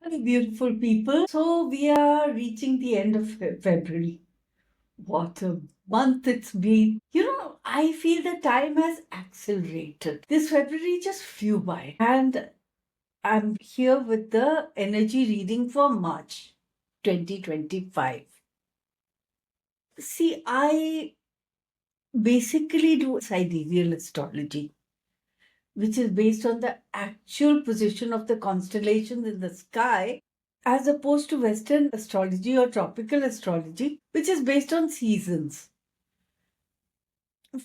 Hello, beautiful people. So we are reaching the end of February. What a month it's been. I feel the time has accelerated. This February just flew by. And I'm here with the energy reading for March 2025. See, I basically do sidereal astrology, which is based on the actual position of the constellations in the sky, as opposed to Western astrology or tropical astrology, which is based on seasons.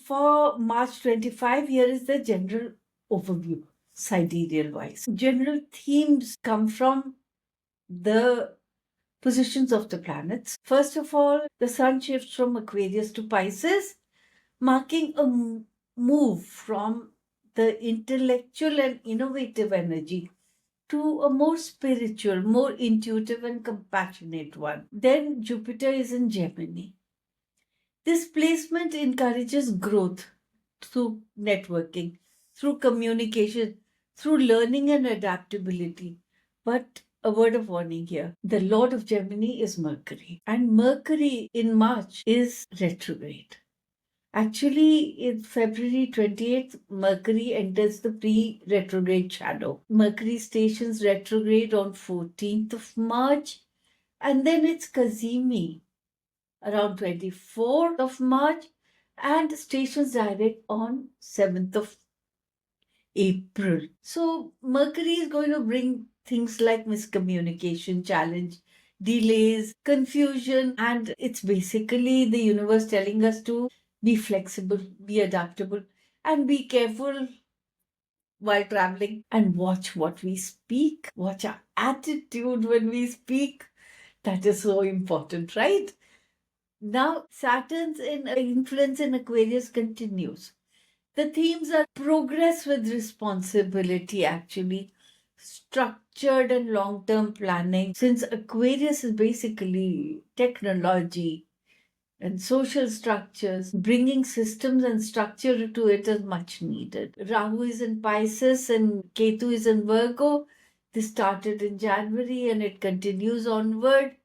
For March 25, here is the general overview, sidereal wise. General themes come from the positions of the planets. First of all, the sun shifts from Aquarius to Pisces, marking a move from the intellectual and innovative energy to a more spiritual, more intuitive, and compassionate one. Then Jupiter is in Gemini. This placement encourages growth through networking, through communication, through learning and adaptability. But a word of warning here, the Lord of Gemini is Mercury, and Mercury in March is retrograde. Actually, in February 28th, Mercury enters the pre-retrograde shadow. Mercury stations retrograde on 14th of March, and then it's Kazimi around 24th of March, and stations direct on 7th of April. So Mercury is going to bring things like miscommunication, challenge, delays, confusion, and it's basically the universe telling us to be flexible, be adaptable, and be careful while traveling, and watch what we speak, watch our attitude when we speak. That is so important, right? Now, Saturn's influence in Aquarius continues. The themes are progress with responsibility, actually, structured and long term planning, since Aquarius is basically technology and social structures. Bringing systems and structure to it is much needed. Rahu is in Pisces and Ketu is in Virgo. This started in January and it continues onward.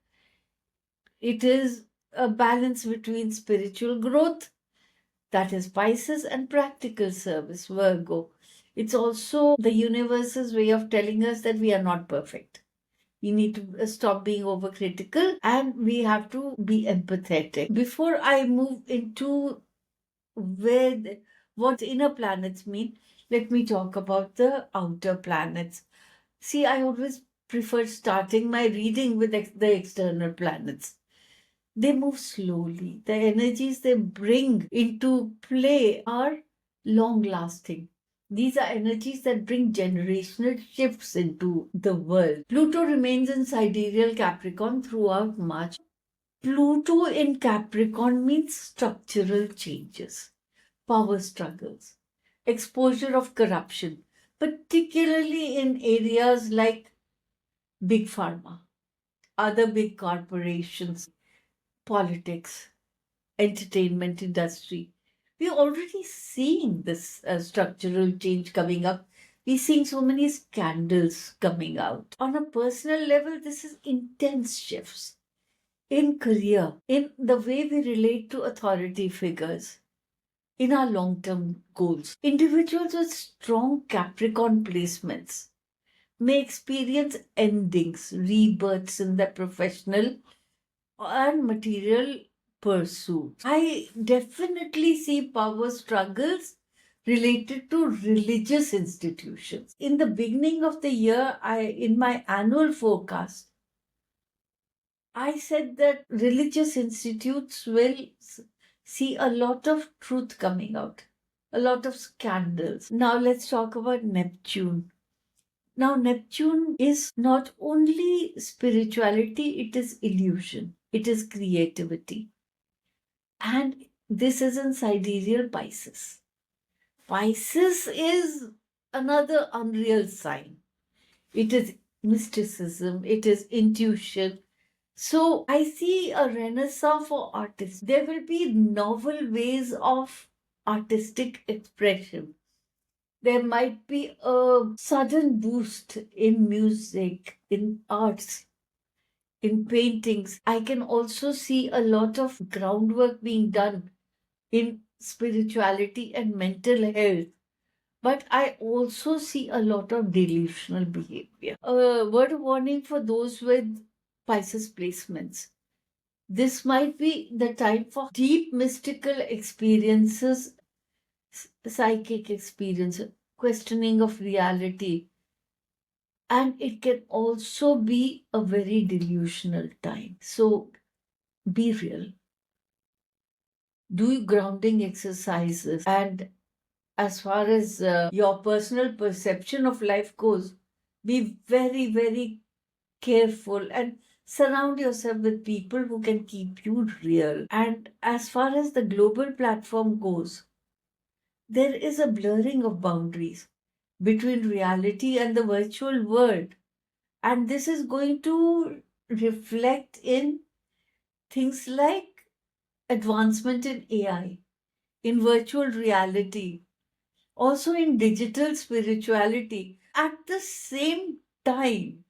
It is a balance between spiritual growth, that is Pisces, and practical service, Virgo. It's also the universe's way of telling us that we are not perfect. We need to stop being overcritical and we have to be empathetic. Before I move into what inner planets mean, let me talk about the outer planets. See, I always prefer starting my reading with the external planets. They move slowly. The energies they bring into play are long lasting. These are energies that bring generational shifts into the world. Pluto remains in sidereal Capricorn throughout March. Pluto in Capricorn means structural changes, power struggles, exposure of corruption, particularly in areas like big pharma, other big corporations, politics, entertainment industry. We're already seeing this structural change coming up. We're seeing so many scandals coming out. On a personal level, this is intense shifts in career, in the way we relate to authority figures, in our long term goals. Individuals with strong Capricorn placements may experience endings, rebirths in their professional and material pursuits. I definitely see power struggles related to religious institutions. In the beginning of the year, in my annual forecast, I said that religious institutes will see a lot of truth coming out, a lot of scandals. Now let's talk about Neptune. Now, Neptune is not only spirituality, it is illusion, it is creativity. And this is in sidereal Pisces. Pisces is another unreal sign. It is mysticism, it is intuition. So I see a renaissance for artists. There will be novel ways of artistic expression. There might be a sudden boost in music, in arts, in paintings. I can also see a lot of groundwork being done in spirituality and mental health. But I also see a lot of delusional behavior. A word of warning for those with Pisces placements. This might be the time for deep mystical experiences, psychic experience, questioning of reality. And it can also be a very delusional time. So be real. Do grounding exercises. And as far as your personal perception of life goes, be very, very careful and surround yourself with people who can keep you real. And as far as the global platform goes, there is a blurring of boundaries between reality and the virtual world. And this is going to reflect in things like advancement in AI, in virtual reality, also in digital spirituality. At the same time,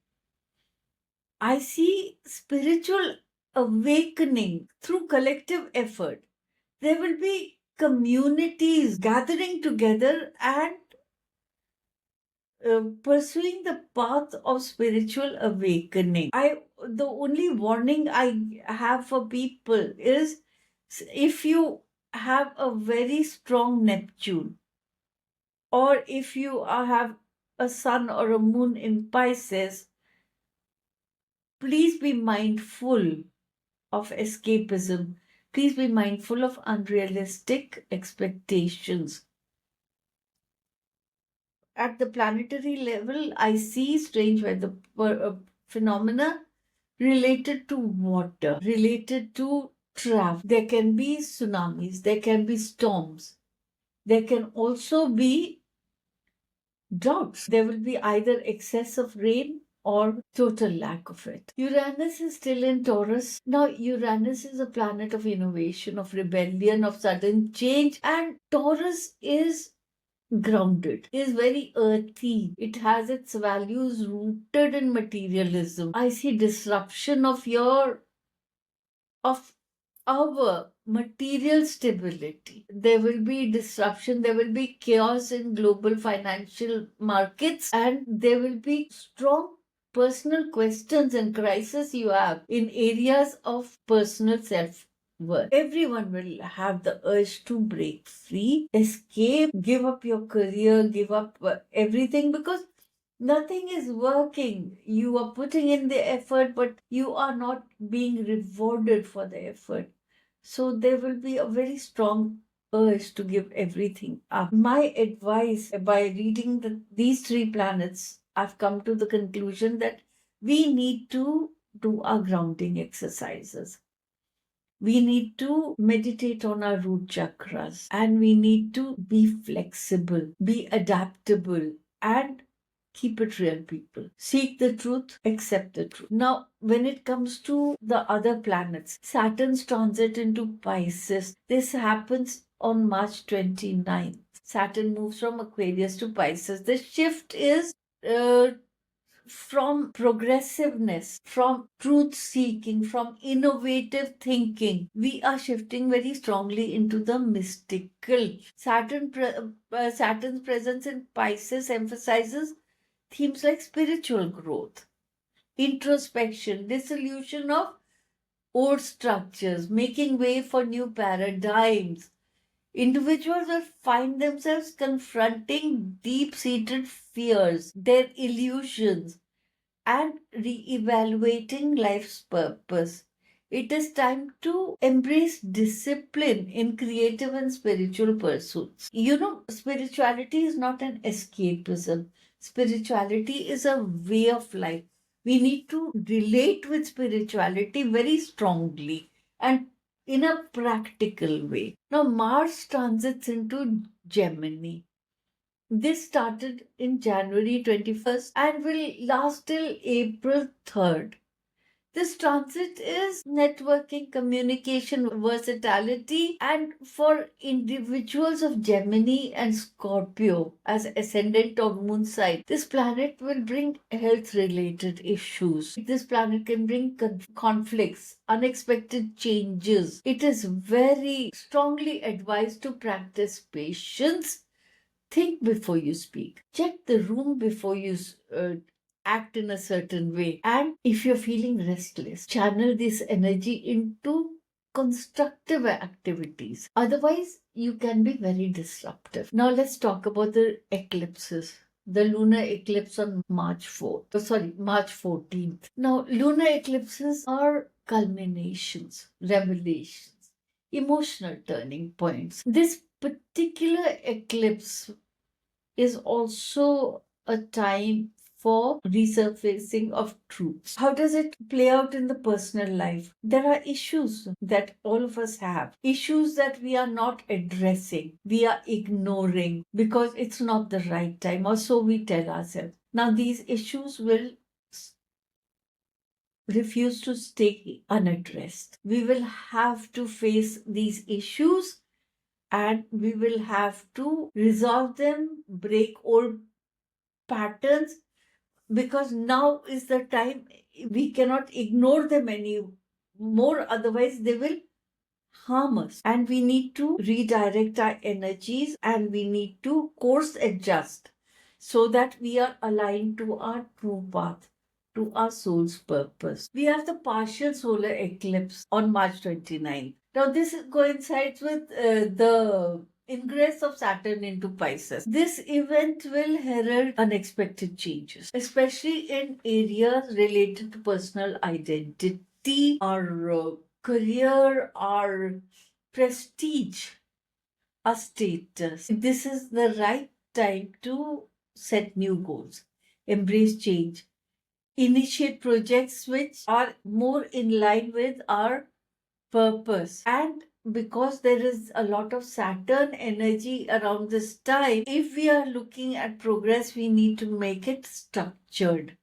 I see spiritual awakening through collective effort. There will be communities gathering together and pursuing the path of spiritual awakening. The only warning I have for people is if you have a very strong Neptune, or if you have a sun or a moon in Pisces, please be mindful of escapism. Please be mindful of unrealistic expectations. At the planetary level, I see strange weather phenomena related to water, related to travel. There can be tsunamis, there can be storms, there can also be droughts. There will be either excess of rain or total lack of it. Uranus is still in Taurus. Now, Uranus is a planet of innovation, of rebellion, of sudden change, and Taurus is grounded, is very earthy. It has its values rooted in materialism. I see disruption of our material stability. There will be disruption, there will be chaos in global financial markets, and there will be strong personal questions and crises you have in areas of personal self worth. Everyone will have the urge to break free, escape, give up your career, give up everything, because nothing is working. You are putting in the effort, but you are not being rewarded for the effort. So there will be a very strong urge to give everything up. My advice by reading these three planets, I've come to the conclusion that we need to do our grounding exercises. We need to meditate on our root chakras, and we need to be flexible, be adaptable, and keep it real, people. Seek the truth, accept the truth. Now, when it comes to the other planets, Saturn's transit into Pisces, this happens on March 29th. Saturn moves from Aquarius to Pisces. The shift is from progressiveness, from truth seeking, from innovative thinking. We are shifting very strongly into the mystical. Saturn's presence in Pisces emphasizes themes like spiritual growth, introspection, dissolution of old structures, making way for new paradigms. Individuals will find themselves confronting deep seated fears, their illusions, and re-evaluating life's purpose. It is time to embrace discipline in creative and spiritual pursuits. Spirituality is not an escapism. Spirituality is a way of life. We need to relate with spirituality very strongly and in a practical way. Now, Mars transits into Gemini. This started in January 21st and will last till April 3rd. This transit is networking, communication, versatility, and for individuals of Gemini and Scorpio as ascendant or moon sign, this planet will bring health related issues. This planet can bring conflicts, unexpected changes. It is very strongly advised to practice patience. Think before you speak. Check the room before you act in a certain way. And if you're feeling restless, channel this energy into constructive activities. Otherwise, you can be very disruptive. Now, let's talk about the eclipses. The lunar eclipse on March 4th. March 14th. Now, lunar eclipses are culminations, revelations, emotional turning points. This particular eclipse is also a time for resurfacing of truths. How does it play out in the personal life? There are issues that all of us have, issues that we are not addressing, we are ignoring because it's not the right time, or so we tell ourselves. Now, these issues will refuse to stay unaddressed. We will have to face these issues and we will have to resolve them, break old patterns, because now is the time. We cannot ignore them anymore, otherwise they will harm us, and we need to redirect our energies and we need to course adjust so that we are aligned to our true path, to our soul's purpose. We have the partial solar eclipse on March 29th. Now, this coincides with the ingress of Saturn into Pisces. This event will herald unexpected changes, especially in areas related to personal identity, our career, our prestige, our status. This is the right time to set new goals, embrace change, initiate projects which are more in line with our purpose. And because there is a lot of Saturn energy around this time, if we are looking at progress, we need to make it structured.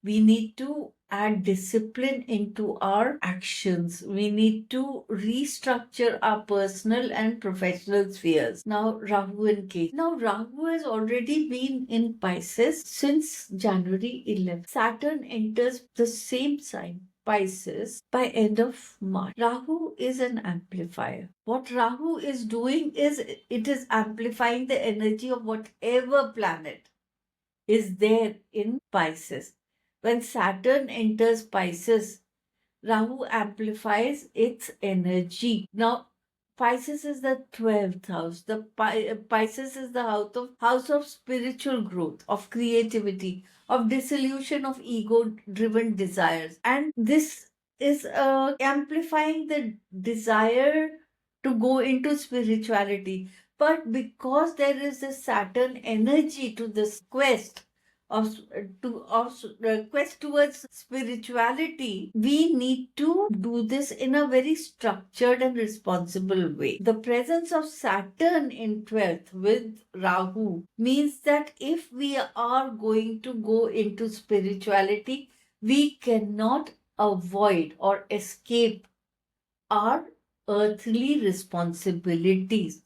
We need to add discipline into our actions. We need to restructure our personal and professional spheres. Now, Rahu and Ketu. Now, Rahu has already been in Pisces since January 11th. Saturn enters the same sign, Pisces, by end of March. Rahu is an amplifier. What Rahu is doing is it is amplifying the energy of whatever planet is there in Pisces. When Saturn enters Pisces, Rahu amplifies its energy. Now, Pisces is the 12th house. The Pisces is the house of spiritual growth, of creativity, of dissolution of ego-driven desires. And this is amplifying the desire to go into spirituality. But because there is a Saturn energy to this quest, quest towards spirituality, we need to do this in a very structured and responsible way. The presence of Saturn in 12th with Rahu means that if we are going to go into spirituality, we cannot avoid or escape our earthly responsibilities.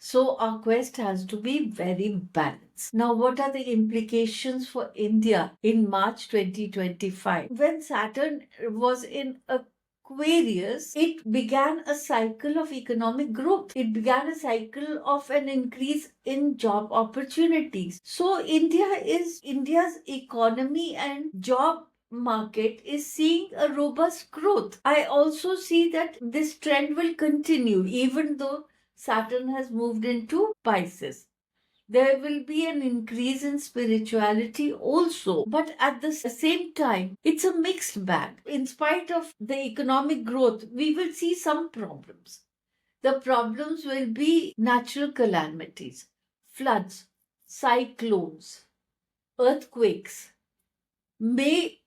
So our quest has to be very balanced. Now, what are the implications for India in March 2025? When Saturn was in Aquarius, it began a cycle of economic growth. It began a cycle of an increase in job opportunities. So India's economy and job market is seeing a robust growth. I also see that this trend will continue even though Saturn has moved into Pisces. There will be an increase in spirituality also. But at the same time, it's a mixed bag. In spite of the economic growth, we will see some problems. The problems will be natural calamities, floods, cyclones, earthquakes may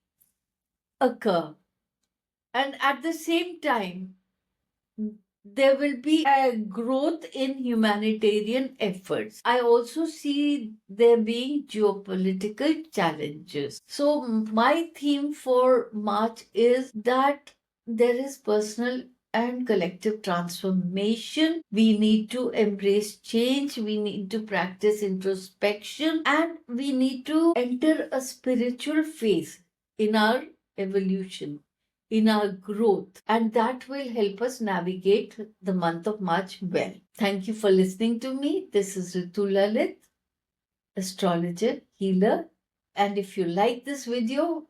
occur. And at the same time, there will be a growth in humanitarian efforts. I also see there being geopolitical challenges. So, my theme for March is that there is personal and collective transformation. We need to embrace change, we need to practice introspection, and we need to enter a spiritual phase in our evolution, in our growth, and that will help us navigate the month of March well. Thank you for listening to me. This is Ritu Lalit, astrologer, healer. And if you like this video,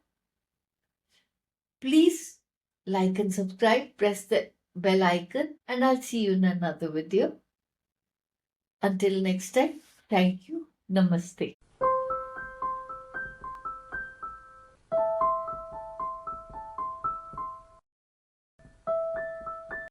please like and subscribe, press the bell icon, and I'll see you in another video. Until next time, thank you. Namaste.